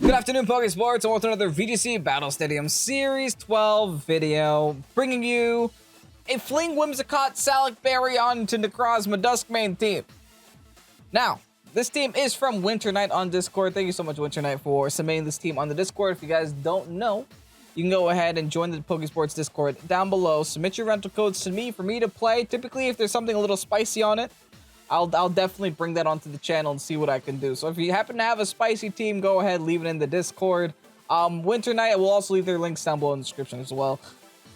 Good afternoon, Pokésports, and welcome to another VGC Battle Stadium Series 12 video, bringing you a Fling Whimsicott Salic Berry onto Necrozma DUSK main team. Now, this team is from Winter Knight on Discord. Thank you so much, Winter Knight, for submitting this team on the Discord. If you guys don't know, you can go ahead and join the Pokésports Discord down below. Submit your rental codes to me for me to play. Typically, if there's something a little spicy on it, I'll definitely bring that onto the channel and see what I can do. So if you happen to have a spicy team, go ahead, leave it in the Discord. Winter Knight, will also leave their links down below in the description as well.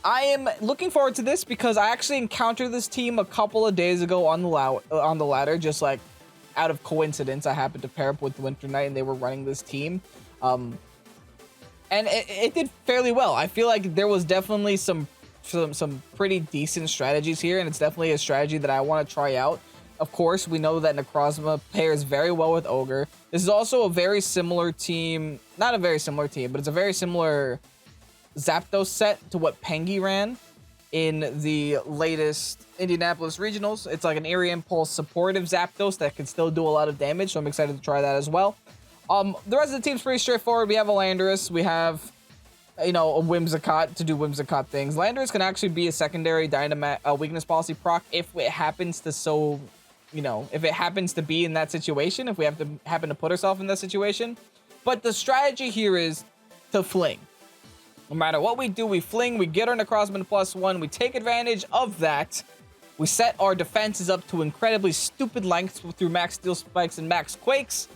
I am looking forward to this because I actually encountered this team a couple of days ago on the ladder, just like out of coincidence. I happened to pair up with Winter Knight and they were running this team. And it did fairly well. I feel like there was definitely some pretty decent strategies here, and it's definitely a strategy that I want to try out. Of course, we know that Necrozma pairs very well with Ogre. This is also a very similar team. Not a very similar team, but it's a very similar Zapdos set to what Pengi ran in the latest Indianapolis Regionals. It's like an Eerie Impulse supportive Zapdos that can still do a lot of damage, so I'm excited to try that as well. The rest of the team's pretty straightforward. We have a Landorus. We have, you know, a Whimsicott to do Whimsicott things. Landorus can actually be a secondary weakness policy proc if it happens to if it happens to be in that situation, if we happen to put ourselves in that situation. But the strategy here is to fling. No matter what we do, we fling, we get our Necrozma to +1, we take advantage of that. We set our defenses up to incredibly stupid lengths through max steel spikes and max quakes.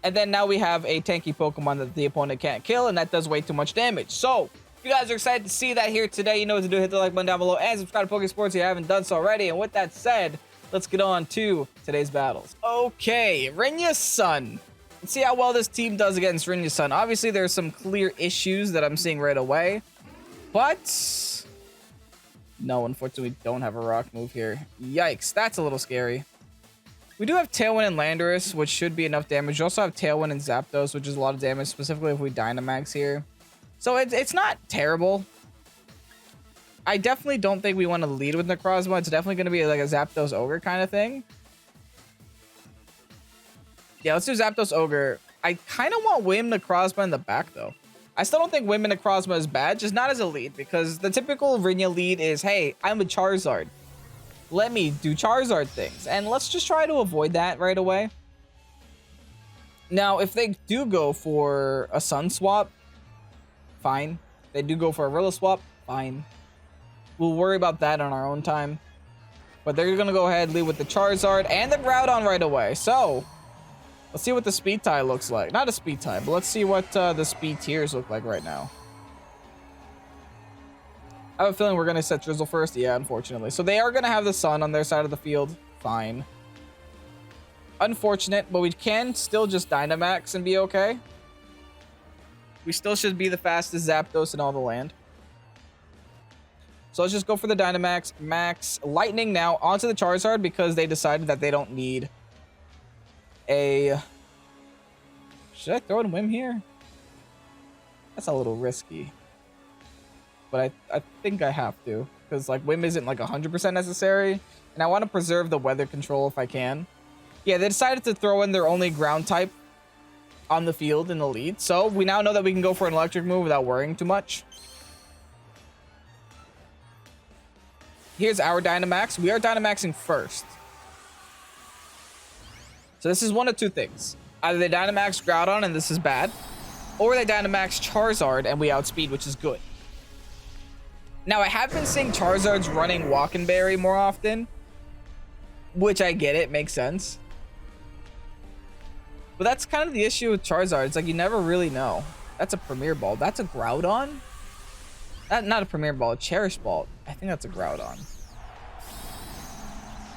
And then now we have a tanky Pokemon that the opponent can't kill, and that does way too much damage. So, if you guys are excited to see that here today, you know what to do. Hit the like button down below and subscribe to Pokésports if you haven't done so already. And with that said, let's get on to today's battles. Okay, Rinya's Sun. Let's see how well this team does against Rinya's Sun. Obviously, there's some clear issues that I'm seeing right away. But no, unfortunately, we don't have a rock move here. Yikes, that's a little scary. We do have Tailwind and Landorus, which should be enough damage. We also have Tailwind and Zapdos, which is a lot of damage, specifically if we Dynamax here. So it's not terrible. I definitely don't think we want to lead with Necrozma. It's definitely going to be like a Zapdos Ogre kind of thing. Yeah, let's do Zapdos Ogre. I kind of want Whim Necrozma in the back, though. I still don't think Whim and Necrozma is bad, just not as a lead, because the typical Rinya lead is, hey, I'm a Charizard. Let me do Charizard things. And let's just try to avoid that right away. Now, if they do go for a Sun swap, fine. If they do go for a Rilla swap, fine. We'll worry about that on our own time. But they're going to go ahead and lead with the Charizard and the Groudon right away. So, let's see what the speed tie looks like. Not a speed tie, but let's see what the speed tiers look like right now. I have a feeling we're going to set Drizzle first. Yeah, unfortunately. So they are going to have the Sun on their side of the field. Fine. Unfortunate, but we can still just Dynamax and be okay. We still should be the fastest Zapdos in all the land. So let's just go for the Dynamax. Max Lightning now onto the Charizard because they decided that they don't need a... Should I throw in Whim here? That's a little risky. But I think I have to. Because like Whim isn't like 100% necessary. And I want to preserve the weather control if I can. Yeah, they decided to throw in their only ground type on the field in the lead. So we now know that we can go for an electric move without worrying too much. Here's our Dynamax. We are Dynamaxing first. So this is one of two things. Either they Dynamax Groudon and this is bad, or they Dynamax Charizard and we outspeed, which is good. Now, I have been seeing Charizards running Walk-in Berry more often, which I get it, makes sense. But that's kind of the issue with Charizard. It's like you never really know. That's a Premier Ball. That's a Groudon? Not a Premier Ball, a Cherish Ball. I think that's a Groudon.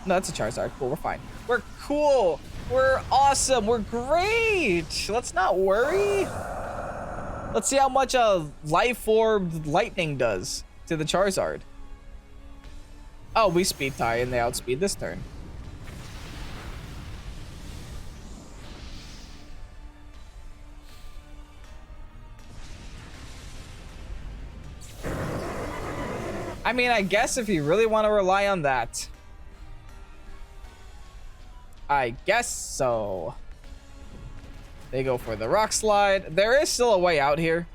No, that's a Charizard. Cool, we're fine. We're cool. We're awesome. We're great. Let's not worry. Let's see how much a Life Orb Lightning does to the Charizard. Oh, we speed tie and they outspeed this turn. I mean, I guess if you really want to rely on that. I guess so. They go for the Rock Slide. There is still a way out here.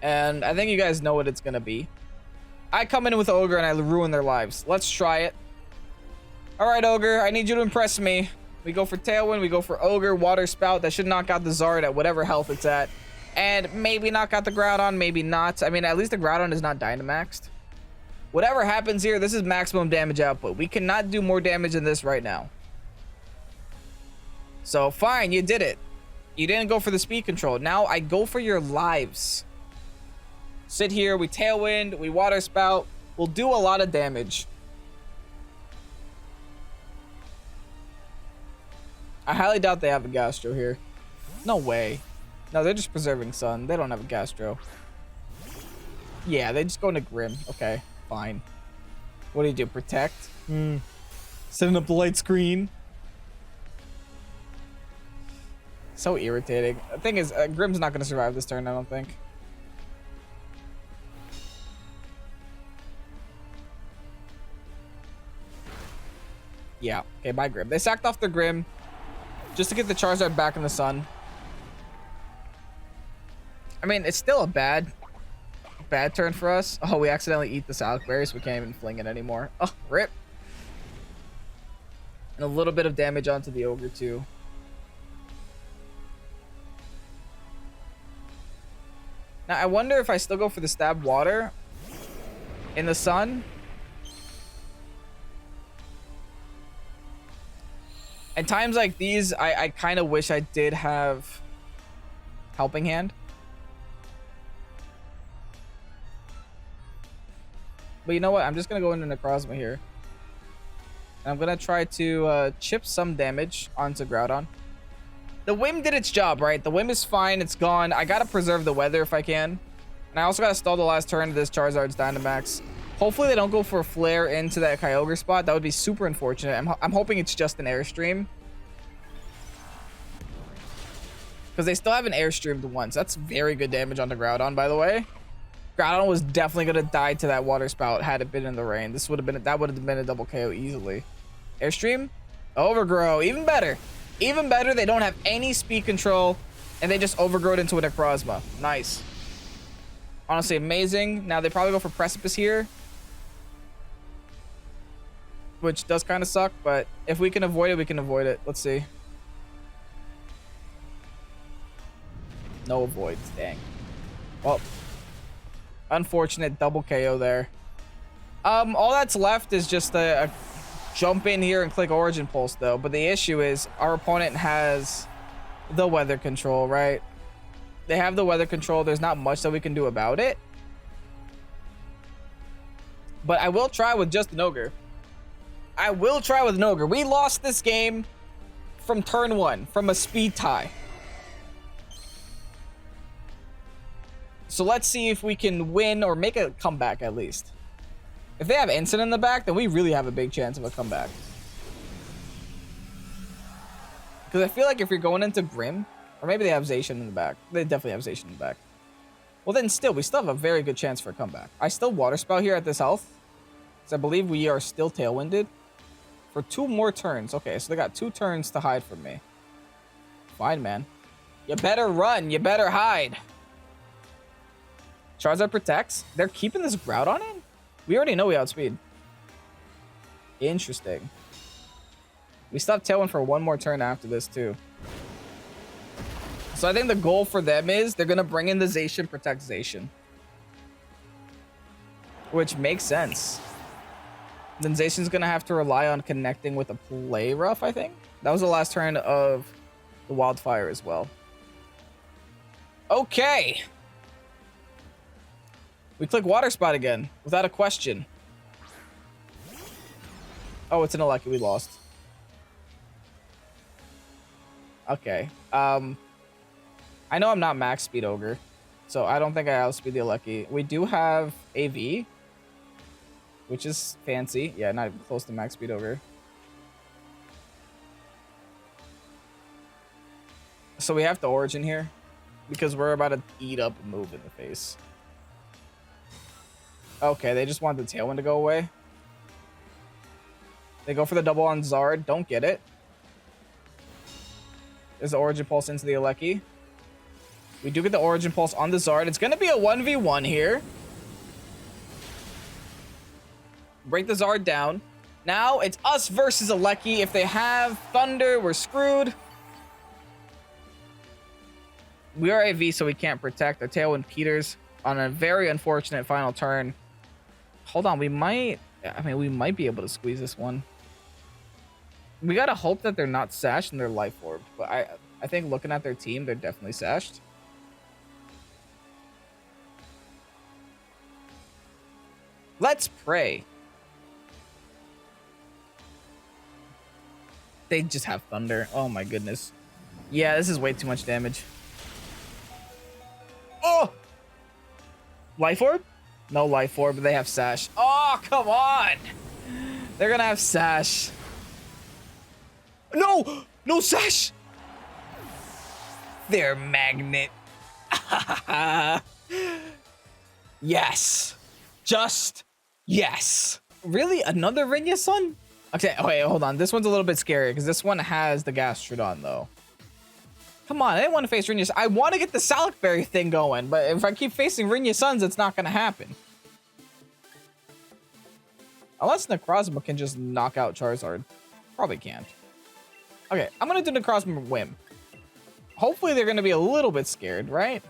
And I think you guys know what it's going to be. I come in with Ogre and I ruin their lives. Let's try it. All right, Ogre, I need you to impress me. We go for Tailwind. We go for Ogre, Water Spout. That should knock out the Zard at whatever health it's at. And maybe knock out the Groudon, maybe not. I mean, at least the Groudon is not Dynamaxed. Whatever happens here, this is maximum damage output. We cannot do more damage than this right now. So, fine, you did it. You didn't go for the speed control. Now, I go for your lives. Sit here, we Tailwind, we Water Spout. We'll do a lot of damage. I highly doubt they have a Gastro here. No way. No, they're just preserving Sun. They don't have a Gastro. Yeah, they just go into Grim. Okay, fine. What do? Protect? Setting up the light screen. So irritating. The thing is, Grim's not going to survive this turn, I don't think. Yeah. Okay, bye, Grim. They sacked off their Grim just to get the Charizard back in the sun. I mean, it's still a bad turn for us. Oh, we accidentally eat the Salak Berries. We can't even fling it anymore. Oh, rip. And a little bit of damage onto the Ogre, too. Now, I wonder if I still go for the Stab Water in the sun. And times like these, I kind of wish I did have Helping Hand. But you know what? I'm just going to go into Necrozma here. And I'm going to try to chip some damage onto Groudon. The Whim did its job, right? The Whim is fine. It's gone. I got to preserve the weather if I can. And I also got to stall the last turn of this Charizard's Dynamax. Hopefully they don't go for a Flare into that Kyogre spot. That would be super unfortunate. I'm hoping it's just an Airstream. Because they still haven't Airstreamed once. That's very good damage onto Groudon, by the way. Groudon was definitely going to die to that Water Spout had it been in the rain. That would have been a double KO easily. Airstream? Overgrow. Even better. Even better, they don't have any speed control, and they just overgrow it into a Necrozma. Nice. Honestly, amazing. Now, they probably go for Precipice here, which does kind of suck, but if we can avoid it, we can avoid it. Let's see. No avoids. Dang. Well, unfortunate double KO there. All that's left is just a jump in here and click Origin Pulse, though. But the issue is our opponent has the weather control, right? They have the weather control. There's not much that we can do about it. But I will try with just an Ogre. I will try with an Ogre. We lost this game from turn 1, from a speed tie. So let's see if we can win or make a comeback at least. If they have Instant in the back, then we really have a big chance of a comeback. Because I feel like if you're going into Grim, or maybe they have Zacian in the back. They definitely have Zacian in the back. Well, then still, we still have a very good chance for a comeback. I still Water Spout here at this health. Because I believe we are still Tailwinded. For 2 more turns. Okay, so they got 2 turns to hide from me. Fine, man. You better run. You better hide. Charizard protects. They're keeping this Groudon in? We already know we outspeed. Interesting. We still have Tailwind for 1 more turn after this, too. So I think the goal for them is they're going to bring in the Zacian, protect Zacian. Which makes sense. Then Zacian's going to have to rely on connecting with a Play Rough, I think. That was the last turn of the Wildfire as well. Okay. We click Water Spout again, without a question. Oh, it's an Lucky. We lost. Okay. I know I'm not max speed Ogre, so I don't think I outspeed the Lucky. We do have AV, which is fancy. Yeah, not even close to max speed Ogre. So we have to Origin here, because we're about to eat up a move in the face. Okay, they just want the Tailwind to go away. They go for the double on Zard. Don't get it. There's the Origin Pulse into the Alecki. We do get the Origin Pulse on the Zard. It's going to be a 1v1 here. Break the Zard down. Now it's us versus Alecki. If they have Thunder, we're screwed. We are AV, so we can't protect. Our Tailwind Peters on a very unfortunate final turn. Hold on, we might be able to squeeze this one. We gotta hope that they're not sashed and they're Life Orb. But I think looking at their team, they're definitely sashed. Let's pray. They just have Thunder. Oh my goodness. Yeah, this is way too much damage. Oh! Life Orb? No Life Orb, but they have Sash. Oh, come on! They're gonna have Sash. No! No Sash! They're Magnet. Yes. Just yes. Really? Another Rinya Sun? Okay, wait, hold on. This one's a little bit scary because this one has the Gastrodon, though. Come on, I didn't want to face Rinya. I want to get the Salicberry thing going, but if I keep facing Rinya Suns, it's not going to happen. Unless Necrozma can just knock out Charizard. Probably can't. Okay, I'm going to do Necrozma Whim. Hopefully they're going to be a little bit scared, right?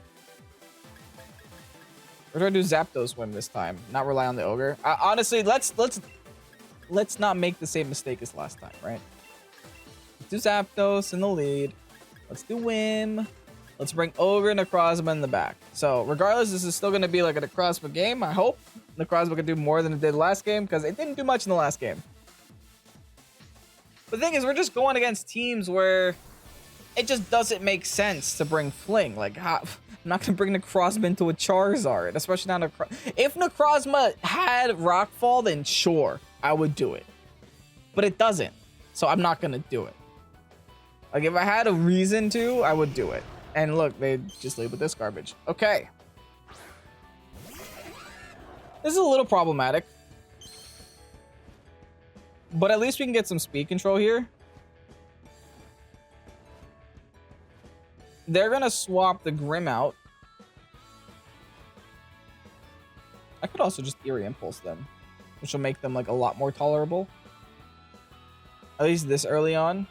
We're going to do Zapdos Whim this time. Not rely on the Ogre. Honestly, let's not make the same mistake as last time, right? Let's do Zapdos in the lead. Let's do Whim. Let's bring Ogre and Necrozma in the back. So regardless, this is still going to be like a Necrozma game. I hope Necrozma can do more than it did last game because it didn't do much in the last game. The thing is, we're just going against teams where it just doesn't make sense to bring Fling. Like, I'm not going to bring Necrozma into a Charizard, especially not if Necrozma had Rockfall, then sure, I would do it. But it doesn't, so I'm not going to do it. Like, if I had a reason to, I would do it. And look, they just leave with this garbage. Okay. This is a little problematic. But at least we can get some speed control here. They're going to swap the Grim out. I could also just Eerie Impulse them, which will make them like a lot more tolerable. At least this early on.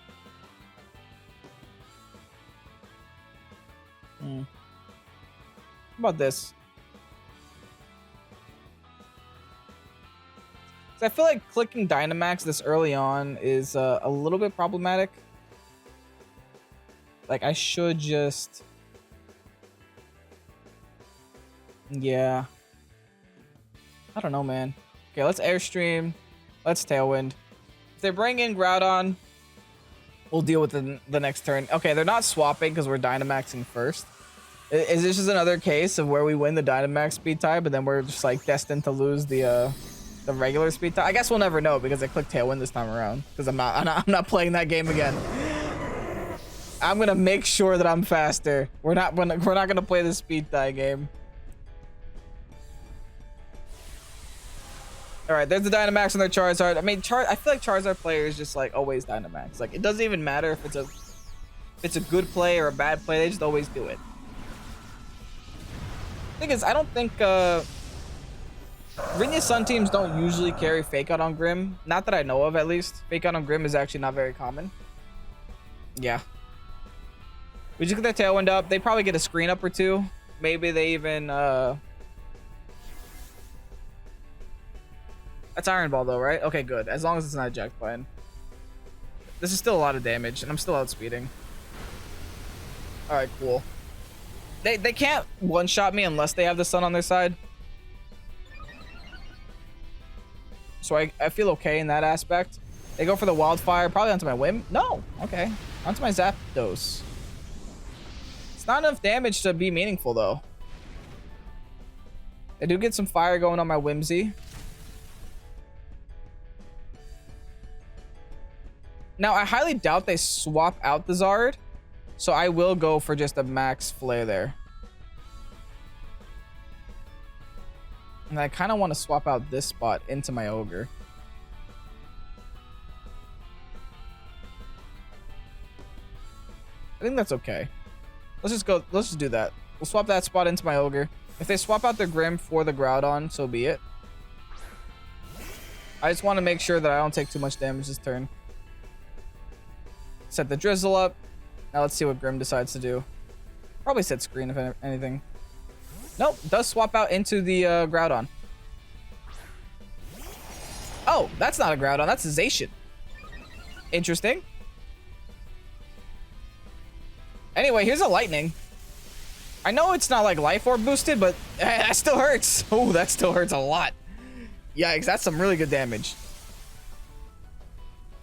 How about this? So I feel like clicking Dynamax this early on is a little bit problematic. Like, I should just... Yeah. I don't know, man. Okay, let's Airstream. Let's Tailwind. If they bring in Groudon, we'll deal with the next turn. Okay, they're not swapping because we're Dynamaxing first. Is this just another case of where we win the Dynamax speed tie, but then we're just like destined to lose the regular speed tie? I guess we'll never know because I clicked Tailwind this time around because I'm not playing that game again. I'm gonna make sure that I'm faster. We're not gonna play the speed tie game. All right, there's the Dynamax on their Charizard. I mean, I feel like Charizard players just like always Dynamax. Like, it doesn't even matter if it's a good play or a bad play. They just always do it. Thing is, I don't think Rinya Sun teams don't usually carry Fake Out on Grim. Not that I know of, at least. Fake Out on Grim is actually not very common. Yeah. We just get their Tailwind up. They probably get a screen up or two. Maybe they even... That's Iron Ball though, right? Okay, good. As long as it's not Eject Plan. This is still a lot of damage, and I'm still outspeeding. Alright, cool. They can't one-shot me unless they have the Sun on their side. So I feel okay in that aspect. They go for the Wildfire, probably onto my Whim. No! Okay. Onto my Zapdos. It's not enough damage to be meaningful, though. I do get some fire going on my Whimsy. Now, I highly doubt they swap out the Zard, so I will go for just a max Flare there. And I kind of want to swap out this spot into my Ogre. I think that's okay. Let's just do that. We'll swap that spot into my Ogre. If they swap out their Grim for the Groudon, so be it. I just want to make sure that I don't take too much damage this turn. Set the Drizzle up. Now let's see what Grim decides to do. Probably set Screen if anything. Nope, does swap out into the Groudon. Oh, that's not a Groudon, that's a Zacian. Interesting. Anyway, here's a Lightning. I know it's not like Life Orb boosted, but that still hurts. Oh, that still hurts a lot. Yikes, that's some really good damage.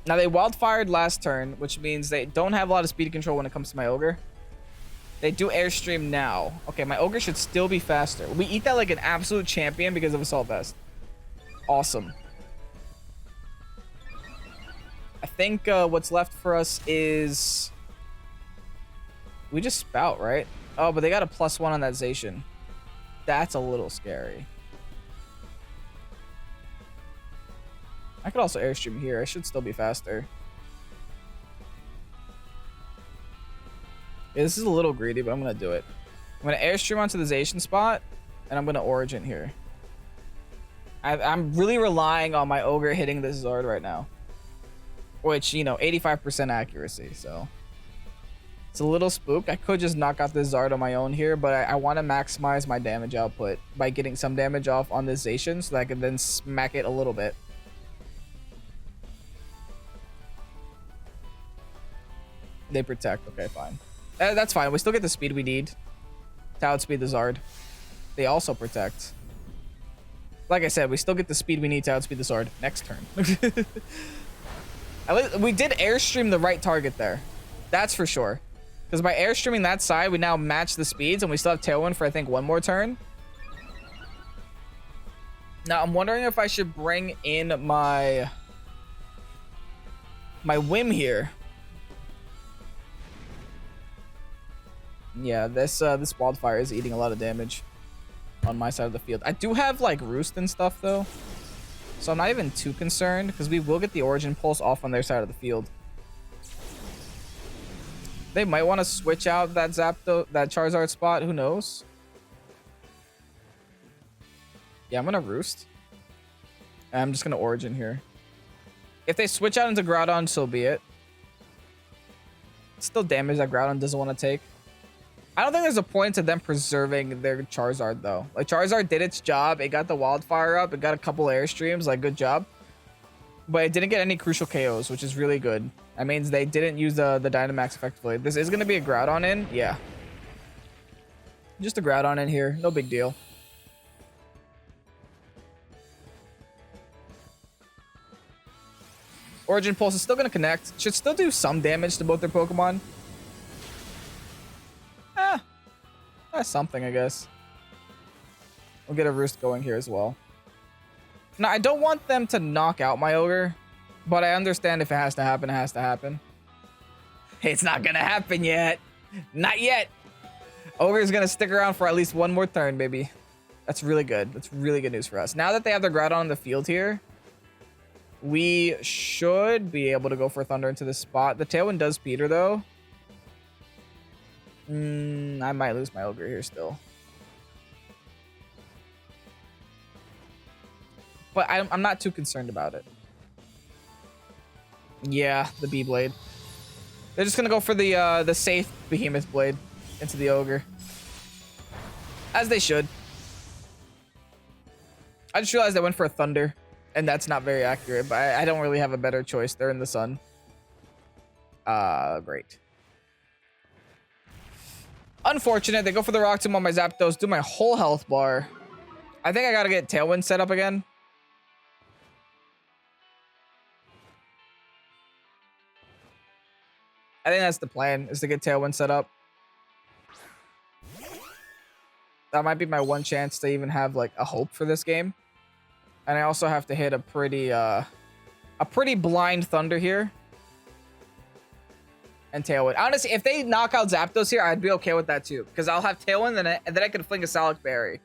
Now, they Wildfired last turn, which means they don't have a lot of speed control when it comes to my Ogre. They do Airstream now. Okay, my Ogre should still be faster. We eat that like an absolute champion because of Assault Vest. Awesome. I think what's left for us is... we just Spout, right? Oh, but they got a +1 on that Zacian. That's a little scary. I could also Airstream here. I should still be faster. Yeah, this is a little greedy, but I'm going to do it. I'm going to Airstream onto the Zacian spot, and I'm going to Origin here. I'm really relying on my Ogre hitting this Zard right now. Which, you know, 85% accuracy, so... it's a little spooked. I could just knock out this Zard on my own here, but I want to maximize my damage output by getting some damage off on this Zacian so that I can then smack it a little bit. They protect. Okay, fine. That's fine. We still get the speed we need to outspeed the Zard. They also protect. Like I said, we still get the speed we need to outspeed the Zard next turn. We did Airstream the right target there. That's for sure. Because by Airstreaming that side, we now match the speeds, and we still have Tailwind for, I think, one more turn. Now, I'm wondering if I should bring in my Whim here. Yeah, this Wildfire is eating a lot of damage on my side of the field. I do have, like, Roost and stuff, though. So I'm not even too concerned, because we will get the Origin Pulse off on their side of the field. They might want to switch out that Charizard spot. Who knows? Yeah, I'm going to Roost. And I'm just going to Origin here. If they switch out into Groudon, so be it. It's still damage that Groudon doesn't want to take. I don't think there's a point to them preserving their Charizard, though. Like, Charizard did its job. It got the Wildfire up. It got a couple Airstreams. Like, good job. But it didn't get any crucial KOs, which is really good. That means they didn't use the Dynamax effectively. This is going to be a Groudon in. Yeah. Just a Groudon in here. No big deal. Origin Pulse is still going to connect. Should still do some damage to both their Pokemon. That's something, I guess. We'll get a Roost going here as well. Now, I don't want them to knock out my Ogre, but I understand if it has to happen, it has to happen. It's not going to happen yet. Not yet. Ogre is going to stick around for at least one more turn, baby. That's really good. That's really good news for us. Now that they have their Groudon on the field here, we should be able to go for Thunder into this spot. The Tailwind does Peter, though. I might lose my Ogre here still. But I'm not too concerned about it. Yeah, the B-Blade. They're just going to go for the safe Behemoth Blade into the Ogre. As they should. I just realized I went for a Thunder. And that's not very accurate, but I don't really have a better choice. They're in the sun. Great. Unfortunate. They go for the Rock Tomb on my Zapdos. Do my whole health bar. I think I got to get Tailwind set up again. I think that's the plan, is to get Tailwind set up. That might be my one chance to even have, like, a hope for this game. And I also have to hit a pretty blind Thunder here. And Tailwind. Honestly, if they knock out Zapdos here, I'd be okay with that too. Because I'll have Tailwind, and then I could fling a Salic Berry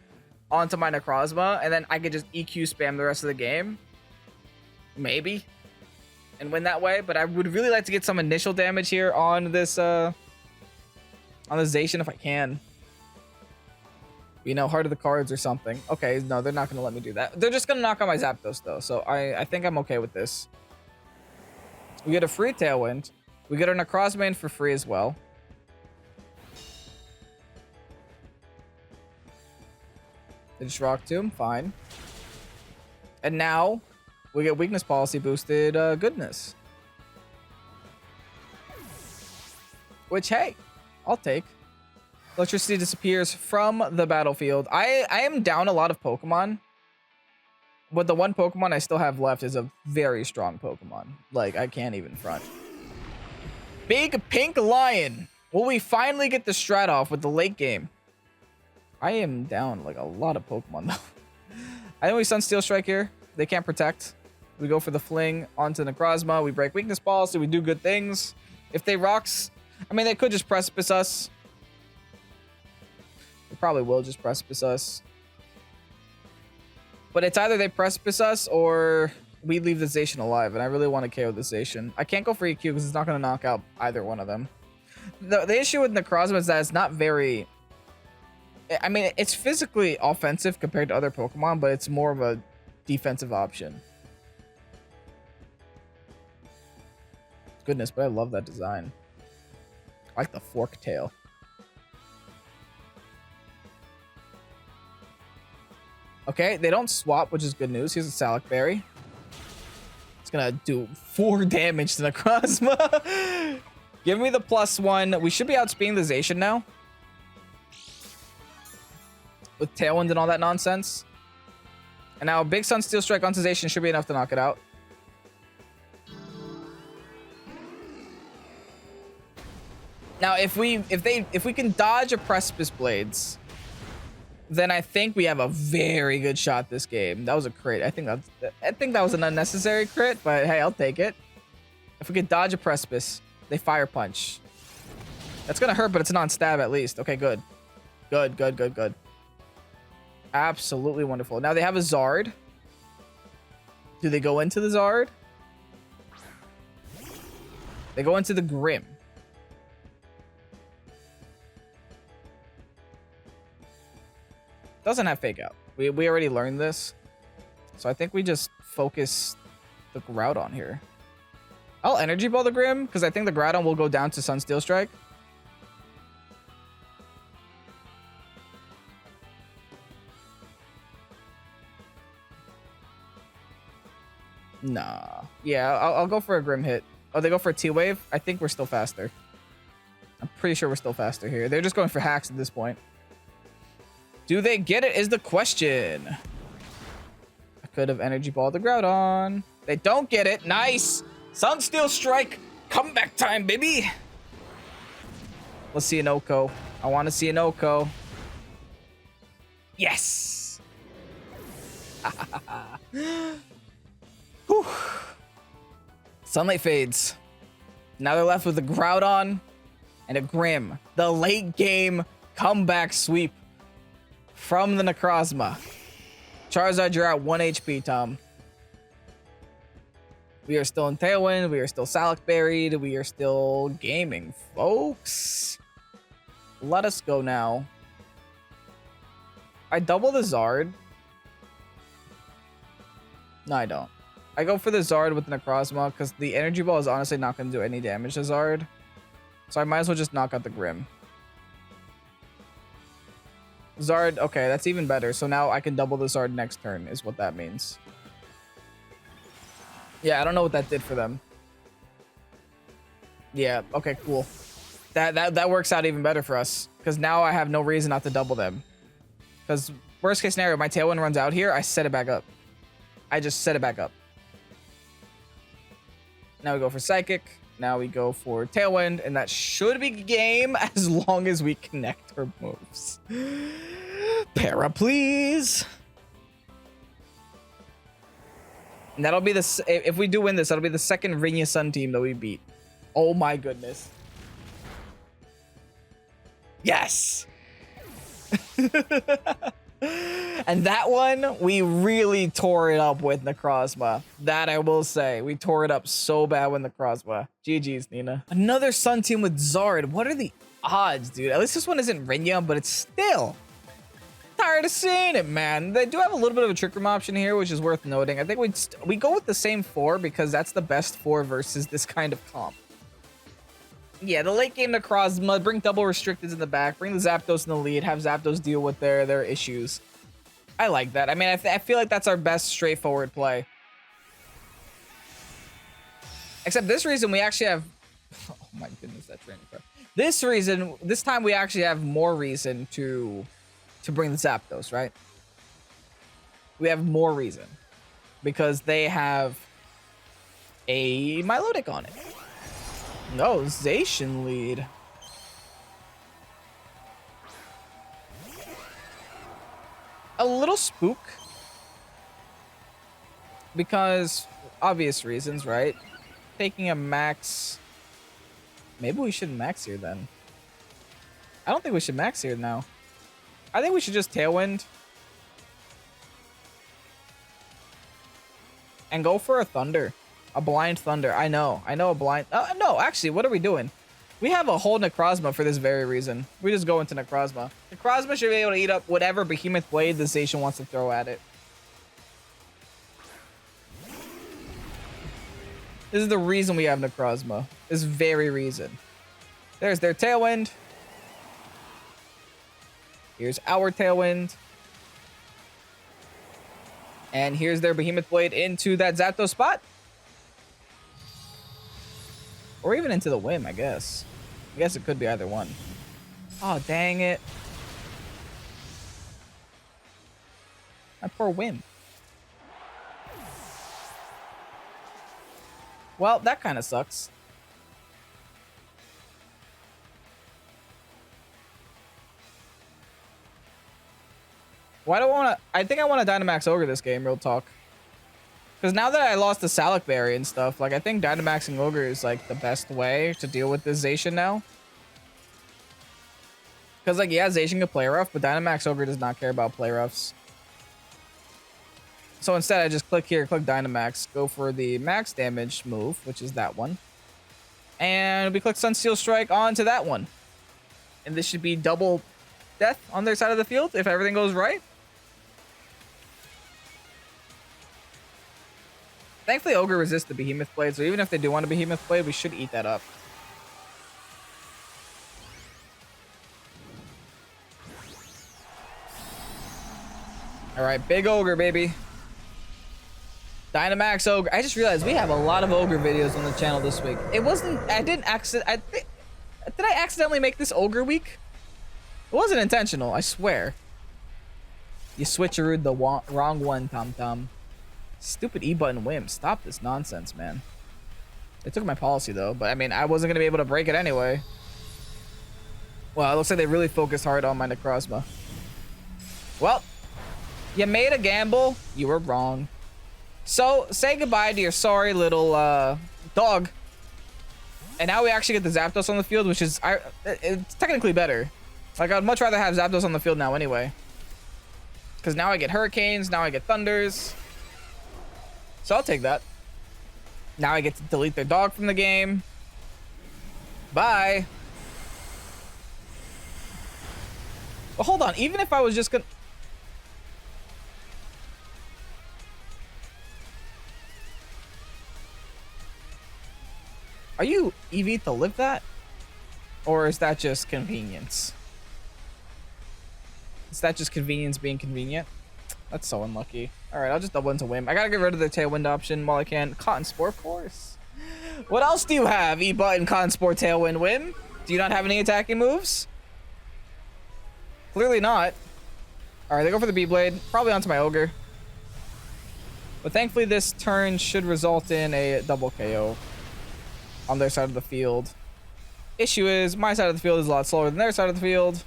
onto my Necrozma. And then I could just EQ spam the rest of the game. Maybe. And win that way. But I would really like to get some initial damage here on this on the Zacian if I can. You know, Heart of the Cards or something. Okay, no, they're not going to let me do that. They're just going to knock out my Zapdos, though. So I think I'm okay with this. We get a free Tailwind. We get our Necrozma for free as well. They just Rock Tomb. Fine. And now we get Weakness Policy boosted goodness. Which, hey, I'll take. Electricity disappears from the battlefield. I am down a lot of Pokemon. But the one Pokemon I still have left is a very strong Pokemon. Like, I can't even front. Big Pink Lion. Will we finally get the strat off with the late game? I am down like a lot of Pokemon though. I know we Sunsteel Strike here. They can't protect. We go for the Fling onto Necrozma. We break Weakness Policy. We do good things. If they Rocks, I mean, they could just Precipice us. They probably will just Precipice us. But it's either they Precipice us or we leave the Zacian alive. And I really want to KO the Zacian. I can't go for EQ because it's not going to knock out either one of them. The issue with Necrozma is that it's not very... I mean, it's physically offensive compared to other Pokemon, but it's more of a defensive option. Goodness, but I love that design. I like the fork tail. Okay, they don't swap, which is good news. Here's a Salac Berry. It's gonna do 4 damage to Necrozma. Give me the +1. We should be outspeeding the Zacian now. With Tailwind and all that nonsense. And now Big Sunsteel Strike onto Zacian should be enough to knock it out. Now, if we can dodge a Precipice Blades, then I think we have a very good shot this game. That was a crit. I think that was an unnecessary crit, but hey, I'll take it. If we can dodge a Precipice, they Fire Punch. That's gonna hurt, but it's a non-stab at least. Okay, good. Good. Absolutely wonderful. Now they have a Zard. Do they go into the Zard? They go into the Grim. Doesn't have Fake Out. We already learned this. So I think we just focus the Groudon here. I'll Energy Ball the Grim, because I think the Groudon will go down to Sunsteel Strike. Nah. Yeah, I'll go for a Grim hit. Oh, they go for a T-Wave? I think we're still faster. I'm pretty sure we're still faster here. They're just going for hacks at this point. Do they get it is the question. I could have Energy Balled the Groudon. They don't get it. Nice. Sunsteel Strike. Comeback time, baby. Let's see an Oko. I want to see an Oko. Yes. Whew. Sunlight fades. Now they're left with a Groudon and a Grim. The late game comeback sweep from the Necrozma. Charizard, you're at 1 HP, Tom. We are still in Tailwind. We are still Salac Berried. We are still gaming, folks. Let us go now. I double the Zard. No, I don't. I go for the Zard with the Necrozma because the Energy Ball is honestly not going to do any damage to Zard. So I might as well just knock out the Grim. Zard, okay, that's even better. So now I can double the Zard next turn is what that means. Yeah, I don't know what that did for them. Yeah, okay, cool. That works out even better for us because now I have no reason not to double them. Because worst case scenario, my Tailwind runs out here, I set it back up. I just set it back up. Now we go for Psychic. Now we go for Tailwind, and that should be game as long as we connect our moves. Para, please. And that'll be the... If we do win this, that'll be the second Ringia Sun team that we beat. Oh my goodness. Yes! And that one, we really tore it up with Necrozma. That I will say. We tore it up so bad with Necrozma. GG's, Nina. Another Sun team with Zard. What are the odds, dude. At least this one isn't Rinya, but it's still tired of seeing it, man. They do have a little bit of a trick room option here, which is worth noting. I think we go with the same 4 because that's the best 4 versus this kind of comp. Yeah, the late game Necrozma, bring double restricteds in the back, bring the Zapdos in the lead, have Zapdos deal with their issues. I like that. I mean, I feel like that's our best straightforward play. Except this reason we actually have... Oh my goodness, that training card. This time we actually have more reason to bring the Zapdos, right? We have more reason. Because they have a Milotic on it. No, Zacian lead. A little spook. Because obvious reasons, right? Taking a max. Maybe we should max here then. I don't think we should max here now. I think we should just Tailwind. And go for a Thunder. A blind Thunder. I know a blind. No, actually, what are we doing? We have a whole Necrozma for this very reason. We just go into Necrozma. Necrozma should be able to eat up whatever Behemoth Blade the Zacian wants to throw at it. This is the reason we have Necrozma. This very reason. There's their Tailwind. Here's our Tailwind. And here's their Behemoth Blade into that Zapdos spot. Or even into the Whim, I guess. I guess it could be either one. Oh, dang it. My poor Whim. Well, that kind of sucks. Why do I want to... I think I want to Dynamax Ogre this game, real talk. Because now that I lost the Salic Berry and stuff, like, I think Dynamaxing Ogre is, like, the best way to deal with this Zacian now. Because, like, yeah, Zacian can play rough, but Dynamax Ogre does not care about play roughs. So instead, I just click here, click Dynamax, go for the max damage move, which is that one. And we click Sunsteel Strike onto that one. And this should be double death on their side of the field if everything goes right. Thankfully, Ogre resists the Behemoth Blade, so even if they do want a Behemoth Blade, we should eat that up. Alright, big Ogre, baby. Dynamax Ogre. I just realized we have a lot of Ogre videos on the channel this week. It wasn't... I didn't accident... Did I accidentally make this Ogre week? It wasn't intentional, I swear. You switcherooed the wrong one, Tom Tom. Stupid E-button Whim. Stop this nonsense, man. They took my policy, though. But, I mean, I wasn't going to be able to break it anyway. Well, it looks like they really focused hard on my Necrozma. Well, you made a gamble. You were wrong. So, say goodbye to your sorry little dog. And now we actually get the Zapdos on the field, which is... it's technically better. Like, I'd much rather have Zapdos on the field now anyway. Because now I get Hurricanes. Now I get Thunders. So I'll take that. Now I get to delete their dog from the game. Bye. But hold on. Even if I was just gonna... Are you EV to live that? Or is that just convenience? Is that just convenience being convenient? That's so unlucky. Alright, I'll just double into Whim. I gotta get rid of the Tailwind option while I can. Cotton Spore, of course. What else do you have? E-button, Cotton Spore, Tailwind, Whim? Do you not have any attacking moves? Clearly not. Alright, they go for the B-Blade. Probably onto my Ogre. But thankfully this turn should result in a double KO on their side of the field. Issue is, my side of the field is a lot slower than their side of the field.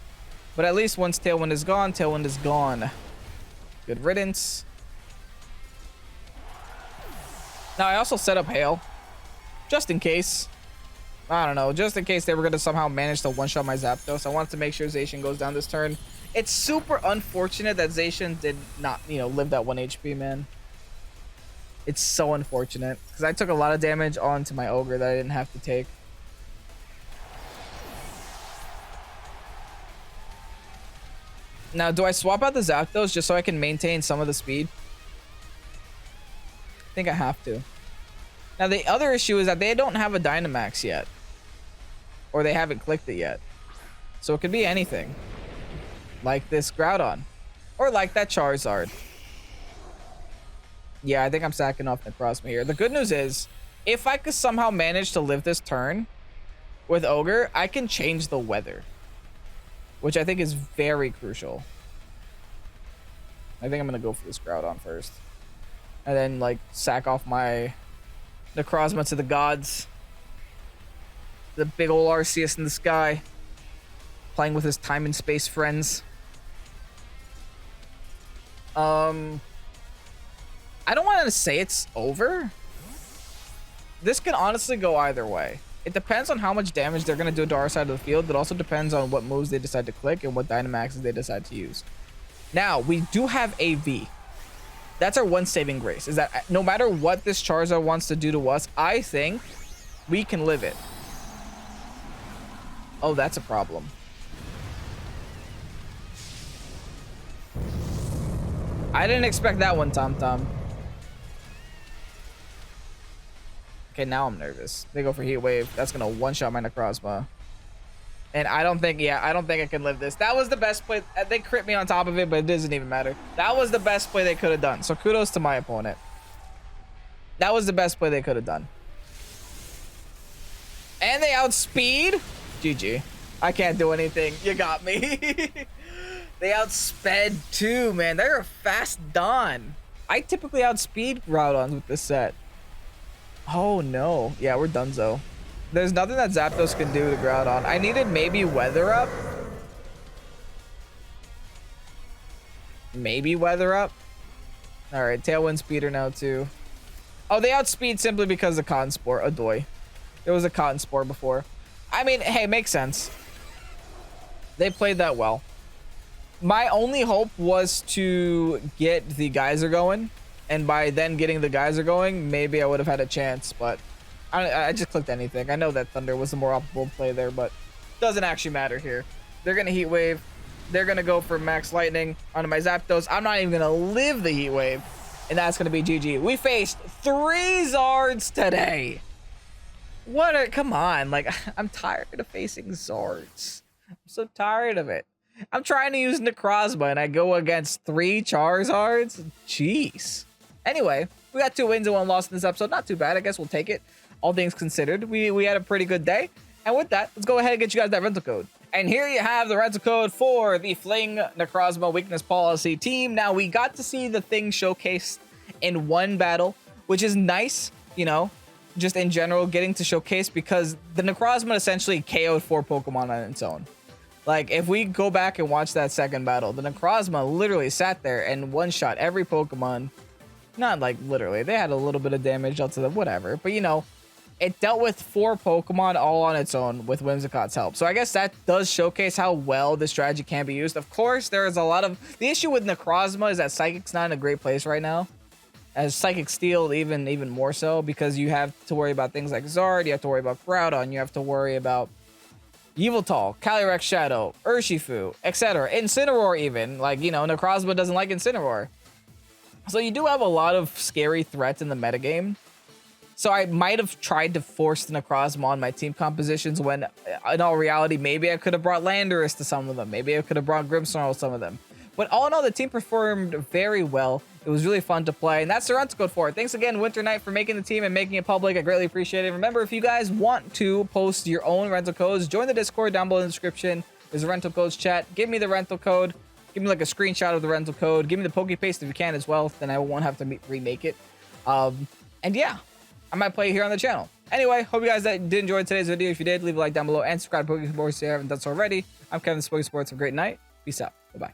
But at least once Tailwind is gone, Tailwind is gone. Good riddance. Now, I also set up Hail. Just in case. I don't know. Just in case they were going to somehow manage to one-shot my Zapdos. I wanted to make sure Zacian goes down this turn. It's super unfortunate that Zacian did not, you know, live that 1 HP, man. It's so unfortunate. Because I took a lot of damage onto my Ogre that I didn't have to take. Now, do I swap out the Zapdos just so I can maintain some of the speed? I think I have to. Now, the other issue is that they don't have a Dynamax yet. Or they haven't clicked it yet. So it could be anything. Like this Groudon. Or like that Charizard. Yeah, I think I'm sacking off Necrozma here. The good news is, if I could somehow manage to live this turn with Ogre, I can change the weather. Which I think is very crucial. I think I'm going to go for this Groudon first. And then, like, sack off my Necrozma to the gods. The big ol' Arceus in the sky. Playing with his time and space friends. I don't want to say it's over. This can honestly go either way. It depends on how much damage they're going to do to our side of the field. It also depends on what moves they decide to click and what Dynamaxes they decide to use. Now, we do have AV. That's our one saving grace, is that no matter what this Charizard wants to do to us, I think we can live it. Oh, that's a problem. I didn't expect that one, Tom Tom. Okay, now I'm nervous. They go for Heat Wave. That's gonna one-shot my Necrozma. And I don't think, yeah, I don't think I can live this. That was the best play. They crit me on top of it, but it doesn't even matter. That was the best play they could have done. So kudos to my opponent. That was the best play they could have done. And they outspeed. GG. I can't do anything. You got me. They outsped too, man. They're fast done. I typically outspeed Groudons with this set. Oh no. Yeah, we're donezo. There's nothing that Zapdos can do to Groudon. I needed maybe Weather Up. Maybe Weather Up. Alright, Tailwind Speeder now too. Oh, they outspeed simply because of Cotton Spore. Adoy. There was a Cotton Spore before. I mean, hey, makes sense. They played that well. My only hope was to get the Geyser going. And by then getting the Geyser going, maybe I would have had a chance, but I just clicked anything. I know that Thunder was the more optimal play there, but doesn't actually matter here. They're going to Heat Wave. They're going to go for Max Lightning onto my Zapdos. I'm not even going to live the Heat Wave, and that's going to be GG. We faced 3 Zards today. What a... Come on. Like, I'm tired of facing Zards. I'm so tired of it. I'm trying to use Necrozma, and I go against 3 Charizards? Jeez. Anyway, we got 2 wins and 1 loss in this episode. Not too bad. I guess we'll take it. All things considered, we had a pretty good day. And with that, let's go ahead and get you guys that rental code. And here you have the rental code for the Fling Necrozma Weakness Policy team. Now, we got to see the thing showcased in one battle, which is nice, you know, just in general, getting to showcase, because the Necrozma essentially KO'd 4 Pokemon on its own. Like, if we go back and watch that second battle, the Necrozma literally sat there and one-shot every Pokemon. Not like literally. They had a little bit of damage out to them, whatever. But, you know, it dealt with 4 Pokemon all on its own with Whimsicott's help. So I guess that does showcase how well this strategy can be used. Of course, there is a lot of... The issue with Necrozma is that Psychic's not in a great place right now. As Psychic Steel, even more so, because you have to worry about things like Zard, you have to worry about Groudon, you have to worry about Yveltal, Calyrex Shadow, Urshifu, etc. Incineroar even. Like, you know, Necrozma doesn't like Incineroar. So you do have a lot of scary threats in the metagame. So I might have tried to force the Necrozma on my team compositions when, in all reality, maybe I could have brought Landorus to some of them. Maybe I could have brought Grimmsnarl to some of them. But all in all, the team performed very well. It was really fun to play, and that's the rental code for it. Thanks again, Winter Knight, for making the team and making it public. I greatly appreciate it. Remember, if you guys want to post your own rental codes, join the Discord down below in the description. There's a rental codes chat. Give me the rental code. Give me like a screenshot of the rental code. Give me the Pokepaste if you can as well. Then I won't have to remake it. And yeah, I might play here on the channel. Anyway, hope you guys did enjoy today's video. If you did, leave a like down below and subscribe to Pokésports if you haven't done so already. I'm Kevin, Pokésports. Have a great night. Peace out. Bye-bye.